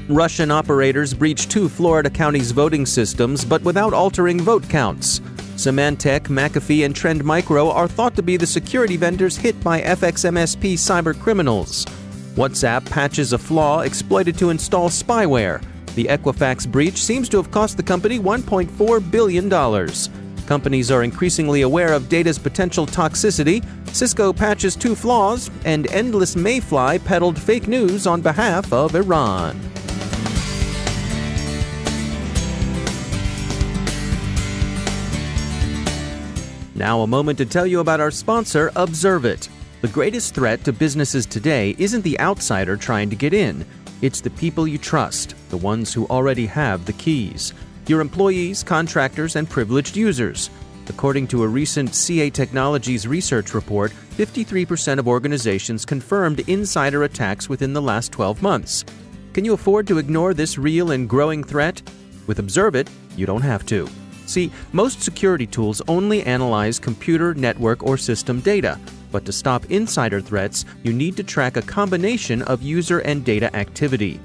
Russian operators breached 2 Florida counties' voting systems, but without altering vote counts. Symantec, McAfee, and Trend Micro are thought to be the security vendors hit by Fxmsp cybercriminals. WhatApp patches a flaw exploited to install spyware. The Equifax breach seems to have cost the company $1.4 billion. Companies are increasingly aware of data's potential toxicity. Cisco patches 2 flaws, and Endless Mayfly peddled fake news on behalf of Iran. Now a moment to tell you about our sponsor, Observit. The greatest threat to businesses today isn't the outsider trying to get in. It's the people you trust, the ones who already have the keys. Your employees, contractors, and privileged users. According to a recent CA Technologies research report, 53% of organizations confirmed insider attacks within the last 12 months. Can you afford to ignore this real and growing threat? With Observit, you don't have to. See, most security tools only analyze computer, network, or system data. But to stop insider threats, you need to track a combination of user and data activity.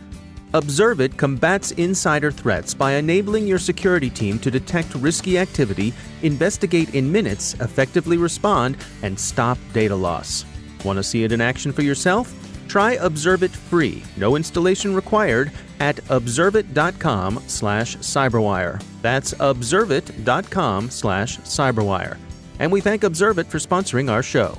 Observit combats insider threats by enabling your security team to detect risky activity, investigate in minutes, effectively respond, and stop data loss. Want to see it in action for yourself? Try Observit free, no installation required, at observit.com/cyberwire. That's observit.com/cyberwire. And we thank Observit for sponsoring our show.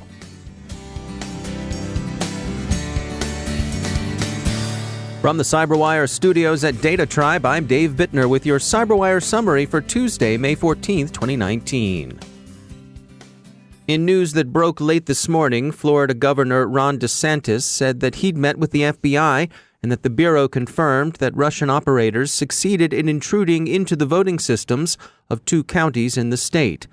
From the CyberWire studios at Data Tribe, I'm Dave Bittner with your CyberWire summary for Tuesday, May 14th, 2019. In news that broke late this morning, Florida Governor Ron DeSantis said that he'd met with the FBI and that the Bureau confirmed that Russian operators succeeded in intruding into the voting systems of 2 counties in the state.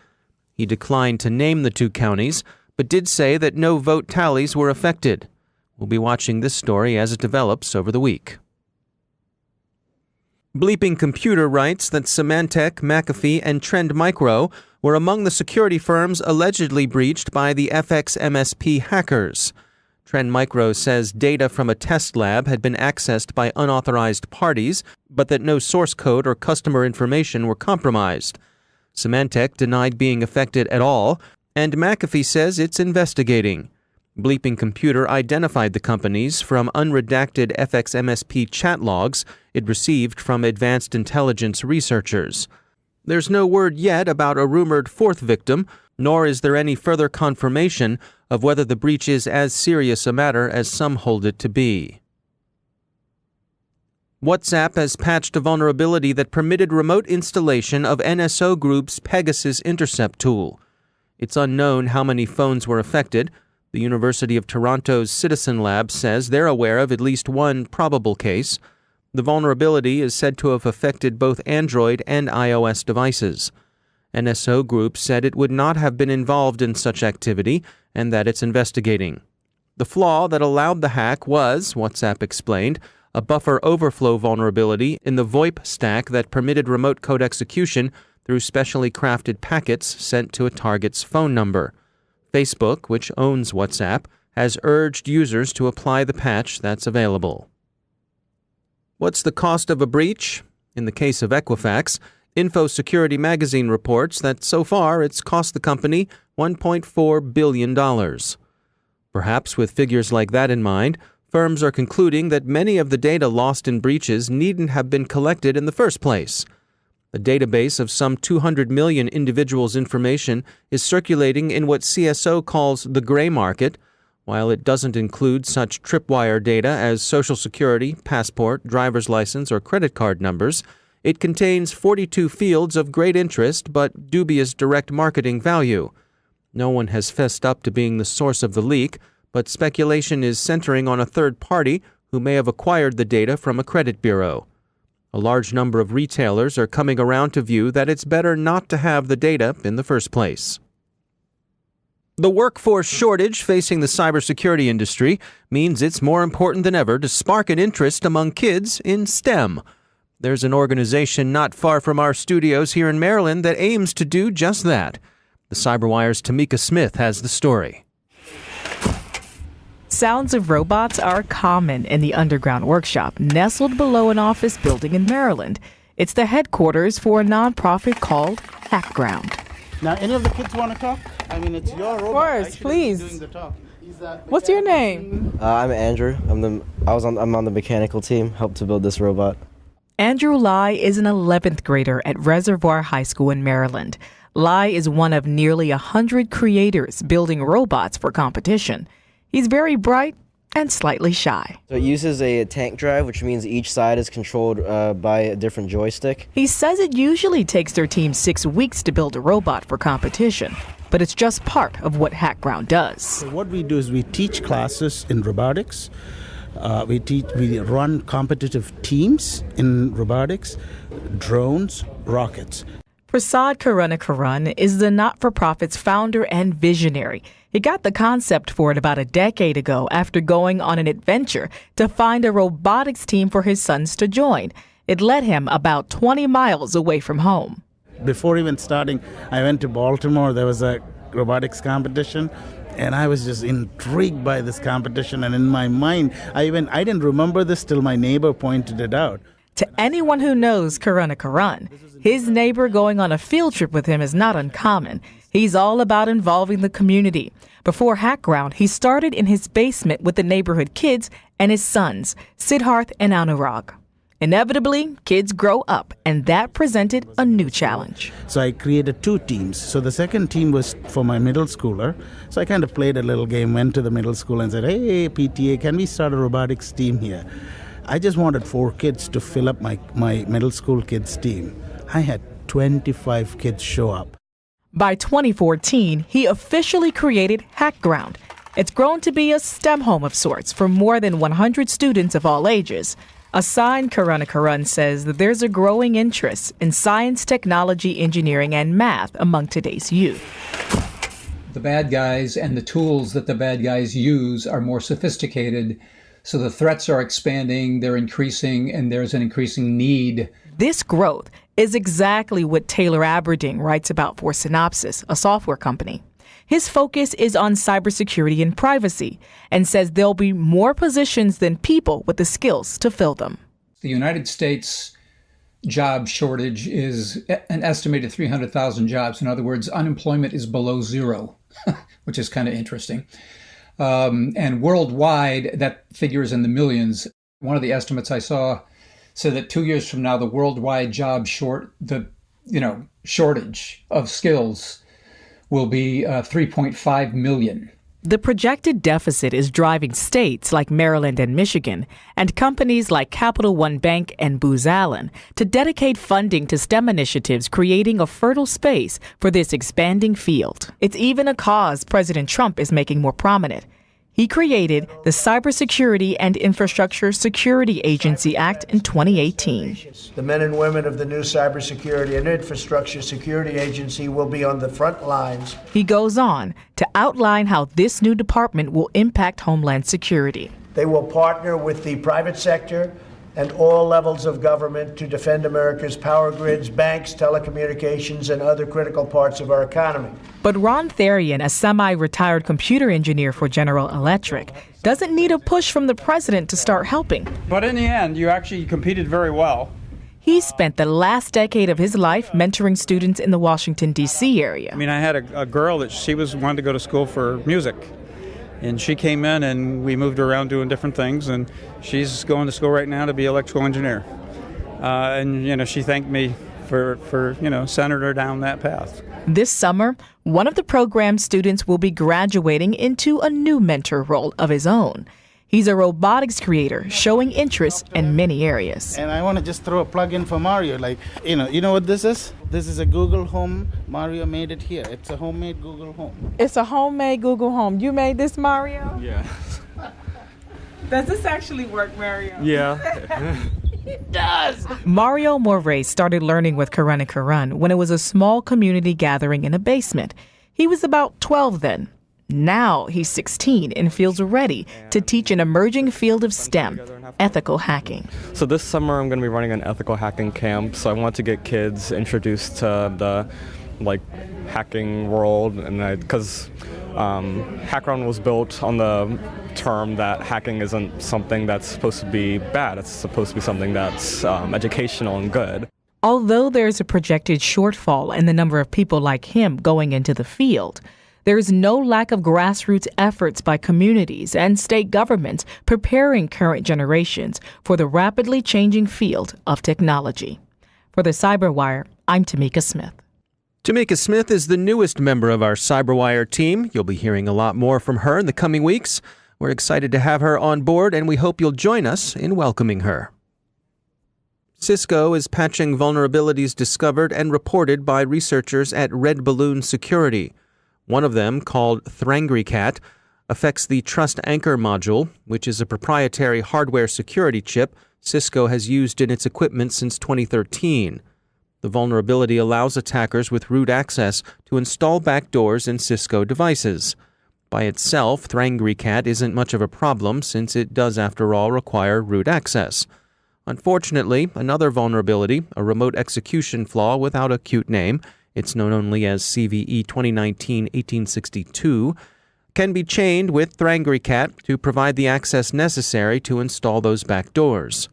He declined to name the 2 counties, but did say that no vote tallies were affected. We'll be watching this story as it develops over the week. Bleeping Computer writes that Symantec, McAfee, and Trend Micro were among the security firms allegedly breached by the Fxmsp hackers. Trend Micro says data from a test lab had been accessed by unauthorized parties, but that no source code or customer information were compromised. Symantec denied being affected at all, and McAfee says it's investigating. Bleeping Computer identified the companies from unredacted Fxmsp chat logs it received from advanced intelligence researchers. There's no word yet about a rumored 4th victim, nor is there any further confirmation of whether the breach is as serious a matter as some hold it to be. WhatsApp has patched a vulnerability that permitted remote installation of NSO Group's Pegasus intercept tool. It's unknown how many phones were affected. The University of Toronto's Citizen Lab says they're aware of at least one probable case. The vulnerability is said to have affected both Android and iOS devices. NSO Group said it would not have been involved in such activity and that it's investigating. The flaw that allowed the hack was, WhatsApp explained, a buffer overflow vulnerability in the VoIP stack that permitted remote code execution through specially crafted packets sent to a target's phone number. Facebook, which owns WhatsApp, has urged users to apply the patch that's available. What's the cost of a breach? In the case of Equifax, InfoSecurity magazine reports that so far it's cost the company $1.4 billion. Perhaps with figures like that in mind, firms are concluding that many of the data lost in breaches needn't have been collected in the first place. A database of some 200 million individuals' information is circulating in what CSO calls the gray market. While it doesn't include such tripwire data as Social Security, passport, driver's license, or credit card numbers, it contains 42 fields of great interest but dubious direct marketing value. No one has fessed up to being the source of the leak, but speculation is centering on a third party who may have acquired the data from a credit bureau. A large number of retailers are coming around to view that it's better not to have the data in the first place. The workforce shortage facing the cybersecurity industry means it's more important than ever to spark an interest among kids in STEM. There's an organization not far from our studios here in Maryland that aims to do just that. The CyberWire's Tamika Smith has the story. Sounds of robots are common in the underground workshop nestled below an office building in Maryland. It's the headquarters for a nonprofit called Hackground. Now, any of the kids want to talk? I mean, it's your robot. Of course, please. Doing the talk. What's your name? I'm Andrew. I'm on the mechanical team. Helped to build this robot. Andrew Lai is an 11th grader at Reservoir High School in Maryland. Lai is one of nearly 100 creators building robots for competition. He's very bright and slightly shy. So it uses a tank drive, which means each side is controlled by a different joystick. He says it usually takes their team 6 weeks to build a robot for competition, but it's just part of what Hackground does. So what we do is we teach classes in robotics. We run competitive teams in robotics, drones, rockets. Prasad Karunakaran is the not-for-profit's founder and visionary. He got the concept for it about a decade ago after going on an adventure to find a robotics team for his sons to join. It led him about 20 miles away from home. Before even starting, I went to Baltimore. There was a robotics competition, and I was just intrigued by this competition. And in my mind, I didn't remember this till my neighbor pointed it out. To anyone who knows Karunakaran, his neighbor going on a field trip with him is not uncommon. He's all about involving the community. Before Hackground, he started in his basement with the neighborhood kids and his sons, Siddharth and Anurag. Inevitably, kids grow up, and that presented a new challenge. So I created 2 teams. So the second team was for my middle schooler. So I kind of played a little game, went to the middle school and said, hey, PTA, can we start a robotics team here? I just wanted 4 kids to fill up my middle school kids team. I had 25 kids show up. By 2014, he officially created Hackground. It's grown to be a STEM home of sorts for more than 100 students of all ages. A sign, Karunakaran says, that there's a growing interest in science, technology, engineering, and math among today's youth. The bad guys and the tools that the bad guys use are more sophisticated, so the threats are expanding, they're increasing, and there's an increasing need. This growth is exactly what Taylor Aberdeen writes about for Synopsys, a software company. His focus is on cybersecurity and privacy, and says there'll be more positions than people with the skills to fill them. The United States job shortage is an estimated 300,000 jobs. In other words, unemployment is below 0, which is kind of interesting. And worldwide, that figure is in the millions. One of the estimates I saw said that 2 years from now, the worldwide job shortage of skills will be 3.5 million. The projected deficit is driving states like Maryland and Michigan and companies like Capital One Bank and Booz Allen to dedicate funding to STEM initiatives, creating a fertile space for this expanding field. It's even a cause President Trump is making more prominent. He created the Cybersecurity and Infrastructure Security Agency Act in 2018. The men and women of the new Cybersecurity and Infrastructure Security Agency will be on the front lines. He goes on to outline how this new department will impact Homeland Security. They will partner with the private sector and all levels of government to defend America's power grids, banks, telecommunications, and other critical parts of our economy. But Ron Therian, a semi-retired computer engineer for General Electric, doesn't need a push from the president to start helping. But in the end, you actually competed very well. He spent the last decade of his life mentoring students in the Washington, D.C. area. I mean, I had a girl that wanted to go to school for music. And she came in and we moved her around doing different things, and she's going to school right now to be an electrical engineer. And she thanked me for sending her down that path. This summer, one of the program's students will be graduating into a new mentor role of his own. He's a robotics creator showing interest in many areas. And I want to just throw a plug in for Mario. You know what this is? This is a Google Home. Mario made it here. It's a homemade Google Home. It's a homemade Google Home. You made this, Mario? Yeah. Does this actually work, Mario? Yeah. It does. Mario Moray started learning with Karunakaran when it was a small community gathering in a basement. He was about 12 then. Now he's 16 and feels ready to teach an emerging field of STEM, ethical hacking. So this summer I'm going to be running an ethical hacking camp. So I want to get kids introduced to the hacking world, and because Hackground was built on the term that hacking isn't something that's supposed to be bad. It's supposed to be something that's educational and good. Although there's a projected shortfall in the number of people like him going into the field, there is no lack of grassroots efforts by communities and state governments preparing current generations for the rapidly changing field of technology. For the CyberWire, I'm Tamika Smith. Tamika Smith is the newest member of our CyberWire team. You'll be hearing a lot more from her in the coming weeks. We're excited to have her on board, and we hope you'll join us in welcoming her. Cisco is patching vulnerabilities discovered and reported by researchers at Red Balloon Security. One of them, called ThrangryCat, affects the Trust Anchor module, which is a proprietary hardware security chip Cisco has used in its equipment since 2013. The vulnerability allows attackers with root access to install backdoors in Cisco devices. By itself, ThrangryCat isn't much of a problem since it does, after all, require root access. Unfortunately, another vulnerability, a remote execution flaw without a cute name, it's known only as CVE 2019-1862, can be chained with ThrangryCat to provide the access necessary to install those backdoors.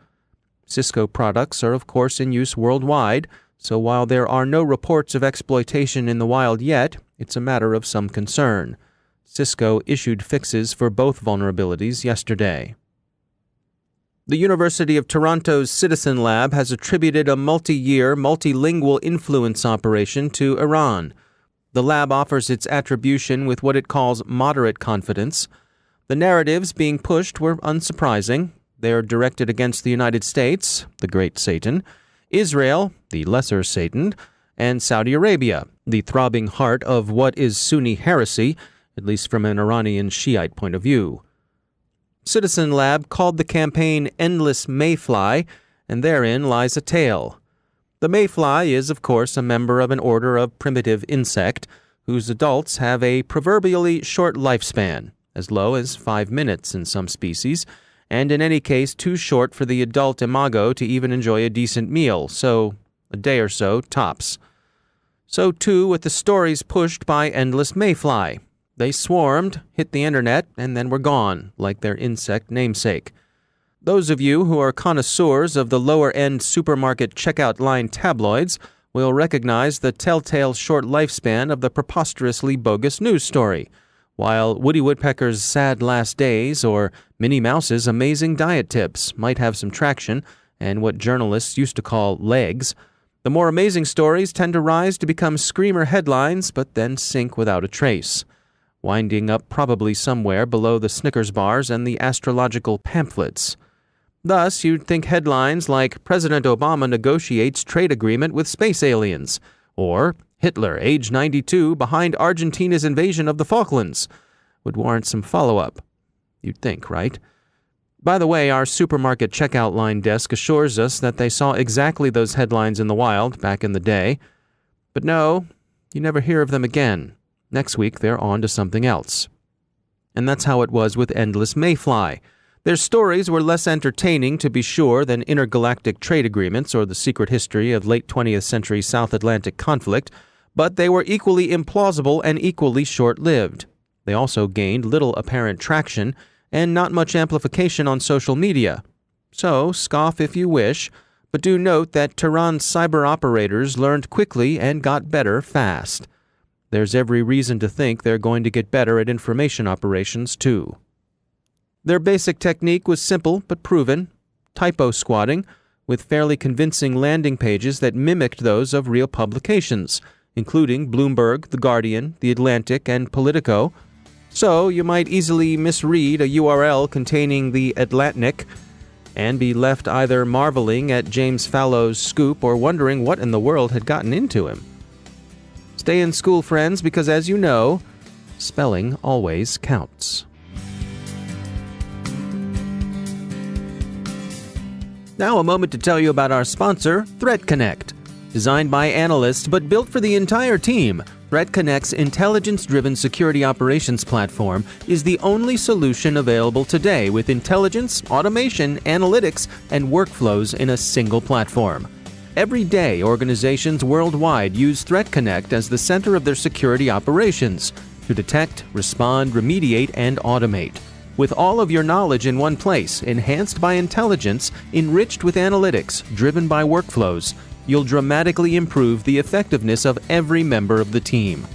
Cisco products are, of course, in use worldwide, so while there are no reports of exploitation in the wild yet, it's a matter of some concern. Cisco issued fixes for both vulnerabilities yesterday. The University of Toronto's Citizen Lab has attributed a multi-year, multilingual influence operation to Iran. The lab offers its attribution with what it calls moderate confidence. The narratives being pushed were unsurprising. They are directed against the United States, the great Satan, Israel, the lesser Satan, and Saudi Arabia, the throbbing heart of what is Sunni heresy, at least from an Iranian Shiite point of view. Citizen Lab called the campaign Endless Mayfly, and therein lies a tale. The mayfly is, of course, a member of an order of primitive insect whose adults have a proverbially short lifespan, as low as 5 minutes in some species, and in any case too short for the adult imago to even enjoy a decent meal, so a day or so tops. So too with the stories pushed by Endless Mayfly. They swarmed, hit the internet, and then were gone, like their insect namesake. Those of you who are connoisseurs of the lower-end supermarket checkout line tabloids will recognize the telltale short lifespan of the preposterously bogus news story, while Woody Woodpecker's sad last days or Minnie Mouse's amazing diet tips might have some traction and what journalists used to call legs. The more amazing stories tend to rise to become screamer headlines, but then sink without a trace, winding up probably somewhere below the Snickers bars and the astrological pamphlets. Thus, you'd think headlines like President Obama negotiates trade agreement with space aliens, or Hitler, age 92, behind Argentina's invasion of the Falklands, would warrant some follow-up. You'd think, right? By the way, our supermarket checkout line desk assures us that they saw exactly those headlines in the wild back in the day. But no, you never hear of them again. Next week, they're on to something else. And that's how it was with Endless Mayfly. Their stories were less entertaining, to be sure, than intergalactic trade agreements or the secret history of late 20th century South Atlantic conflict, but they were equally implausible and equally short-lived. They also gained little apparent traction and not much amplification on social media. So, scoff if you wish, but do note that Tehran's cyber operators learned quickly and got better fast. There's every reason to think they're going to get better at information operations, too. Their basic technique was simple but proven: typo squatting, with fairly convincing landing pages that mimicked those of real publications, including Bloomberg, The Guardian, The Atlantic, and Politico. So you might easily misread a URL containing the Atlantic and be left either marveling at James Fallow's scoop or wondering what in the world had gotten into him. Stay in school, friends, because as you know, spelling always counts. Now a moment to tell you about our sponsor, ThreatConnect. Designed by analysts but built for the entire team, ThreatConnect's intelligence-driven security operations platform is the only solution available today with intelligence, automation, analytics, and workflows in a single platform. Every day, organizations worldwide use ThreatConnect as the center of their security operations, to detect, respond, remediate, and automate. With all of your knowledge in one place, enhanced by intelligence, enriched with analytics, driven by workflows, you'll dramatically improve the effectiveness of every member of the team.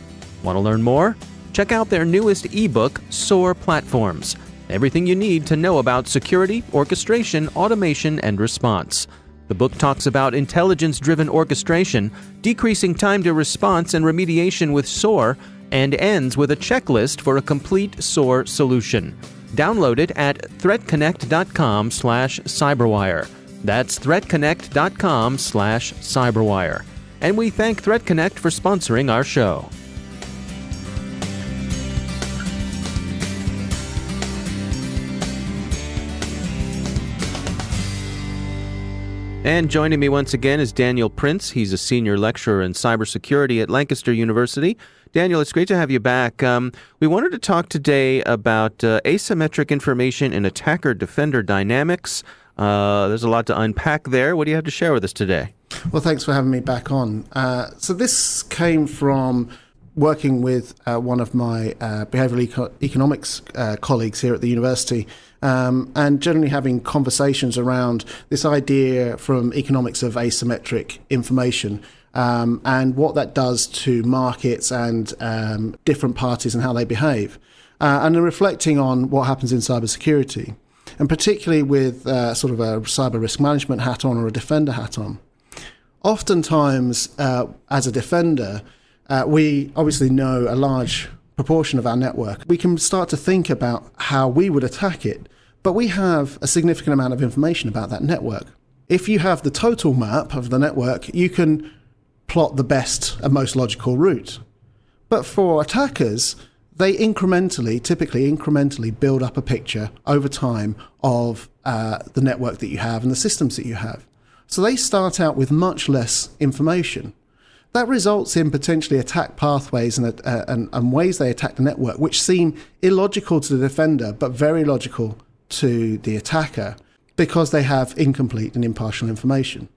Want to learn more? Check out their newest ebook, SOAR Platforms. Everything you need to know about security, orchestration, automation, and response. The book talks about intelligence-driven orchestration, decreasing time to response and remediation with SOAR, and ends with a checklist for a complete SOAR solution. Download it at threatconnect.com/cyberwire. That's threatconnect.com/cyberwire. And we thank ThreatConnect for sponsoring our show. And joining me once again is Daniel Prince. He's a senior lecturer in cybersecurity at Lancaster University. Daniel, it's great to have you back. We wanted to talk today about asymmetric information in attacker-defender dynamics. There's a lot to unpack there. What do you have to share with us today? Well, thanks for having me back on. So this came from working with one of my behavioral economics colleagues here at the university, and generally having conversations around this idea from economics of asymmetric information, and what that does to markets and different parties and how they behave, and then reflecting on what happens in cybersecurity, and particularly with sort of a cyber risk management hat on or a defender hat on. Oftentimes, as a defender, we obviously know a large proportion of our network. We can start to think about how we would attack it, but we have a significant amount of information about that network. If you have the total map of the network, you can plot the best and most logical route. But for attackers, they typically incrementally build up a picture over time of the network that you have and the systems that you have. So they start out with much less information. That results in potentially attack pathways and ways they attack the network, which seem illogical to the defender, but very logical to the attacker, because they have incomplete and impartial information.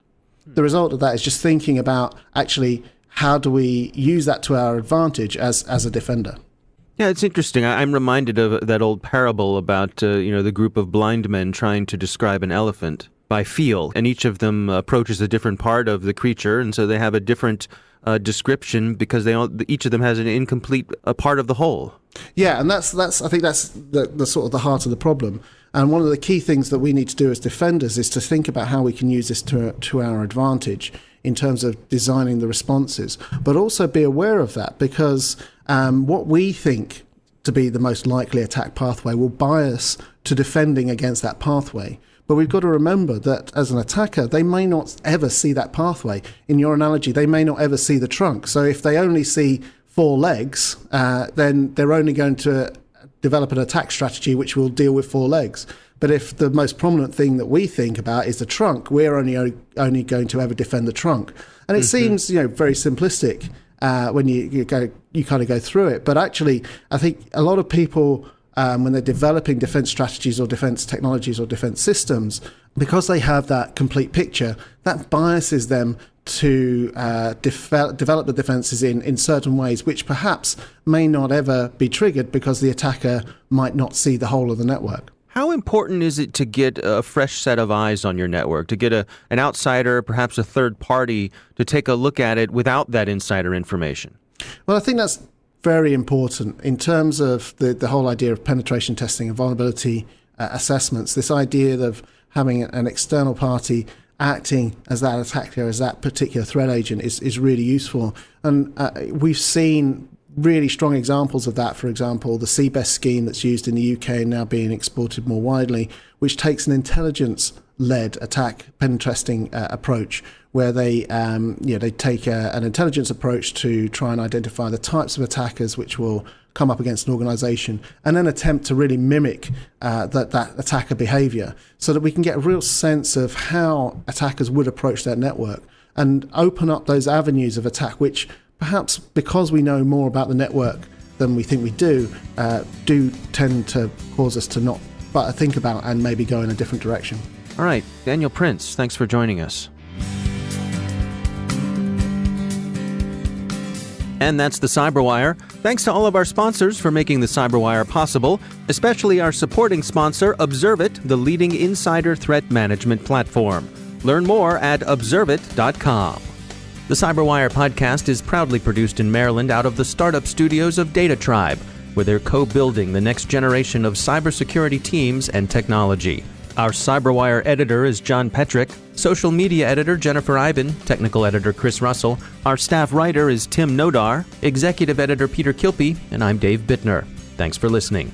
The result of that is just thinking about actually how do we use that to our advantage as a defender. Yeah, it's interesting. I'm reminded of that old parable about the group of blind men trying to describe an elephant by feel, and each of them approaches a different part of the creature, and so they have a different description because each of them has an incomplete part of the whole. Yeah, and that's I think that's the sort of the heart of the problem. And one of the key things that we need to do as defenders is to think about how we can use this to our advantage in terms of designing the responses, but also be aware of that, because what we think to be the most likely attack pathway will bias to defending against that pathway. But we've got to remember that as an attacker, they may not ever see that pathway. In your analogy, they may not ever see the trunk. So if they only see 4 legs, then they're only going to develop an attack strategy which will deal with 4 legs. But if the most prominent thing that we think about is the trunk, we're only going to ever defend the trunk. And it seems very simplistic when you kind of go through it. But actually, I think a lot of people, when they're developing defense strategies or defense technologies or defense systems, because they have that complete picture, that biases them to develop the defenses in certain ways, which perhaps may not ever be triggered because the attacker might not see the whole of the network. How important is it to get a fresh set of eyes on your network, to get an outsider, perhaps a third party, to take a look at it without that insider information? Well, I think that's very important in terms of the whole idea of penetration testing and vulnerability assessments. This idea of having an external party acting as that attacker, as that particular threat agent is really useful. And we've seen really strong examples of that. For example, the CBEST scheme that's used in the UK and now being exported more widely, which takes an intelligence-led attack pen testing approach, where they take an intelligence approach to try and identify the types of attackers which will come up against an organization, and then attempt to really mimic that attacker behavior, so that we can get a real sense of how attackers would approach their network and open up those avenues of attack, which perhaps, because we know more about the network than we think we do tend to cause us to not think about and maybe go in a different direction. All right, Daniel Prince, thanks for joining us. And that's the CyberWire. Thanks to all of our sponsors for making the CyberWire possible, especially our supporting sponsor, Observit, the leading insider threat management platform. Learn more at observit.com. The CyberWire podcast is proudly produced in Maryland out of the startup studios of Data Tribe, where they're co-building the next generation of cybersecurity teams and technology. Our CyberWire editor is John Petrick, social media editor Jennifer Iben, technical editor Chris Russell, our staff writer is Tim Nodar, executive editor Peter Kilpie, and I'm Dave Bittner. Thanks for listening.